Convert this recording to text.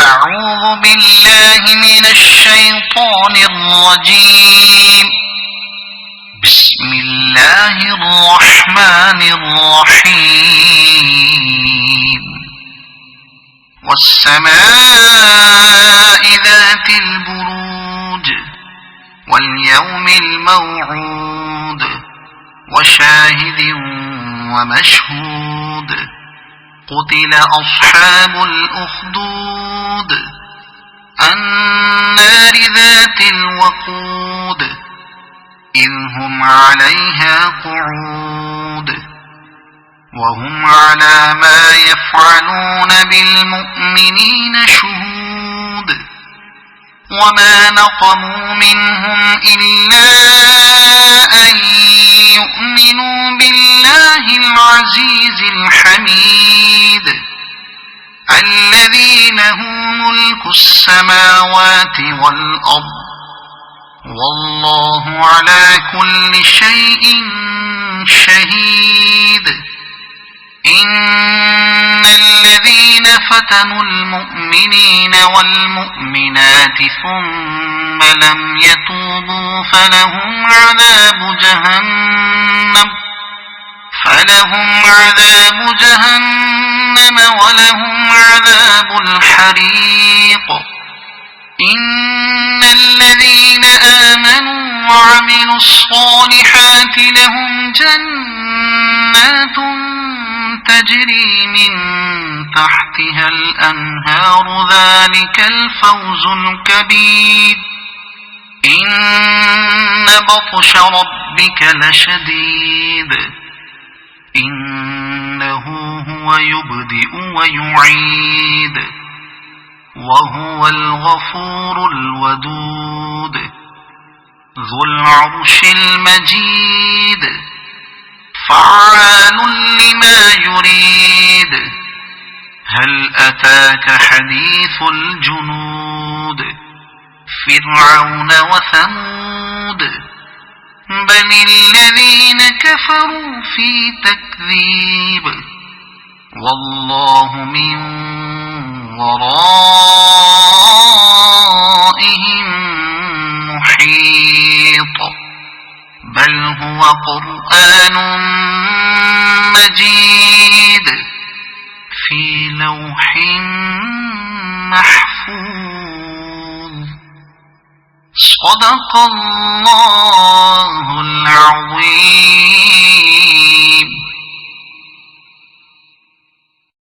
أعوذ بالله من الشيطان الرجيم. بسم الله الرحمن الرحيم. والسماء ذات البروج واليوم الموعود وشاهد ومشهود. قتل أصحاب الأخدود النار ذات الوقود إذ هم عليها قعود وهم على ما يفعلون بالمؤمنين شهود. وما نقموا منهم إلا أن يؤمنوا بالله العزيز الحميد الذي له ملك السماوات والأرض والله على كل شيء شهيد. إن الذين فتنوا المؤمنين والمؤمنات ثم لم يتوبوا فلهم عذاب جهنم ولهم عذاب الحريق. إن الذين آمنوا وعملوا الصالحات لهم جنات تجري من تحتها الأنهار ذلك الفوز الكبير. إن بطش ربك لشديد إنه هو يبدئ ويعيد وهو الغفور الودود ذو العرش المجيد فعال لما يريد. هل أتاك حديث الجنود فرعون وثمود بل الذين كفروا في تكذيب والله من ورائهم محيط. بل هو قرآن مجيد في لوح محفوظ. صدق الله العظيم.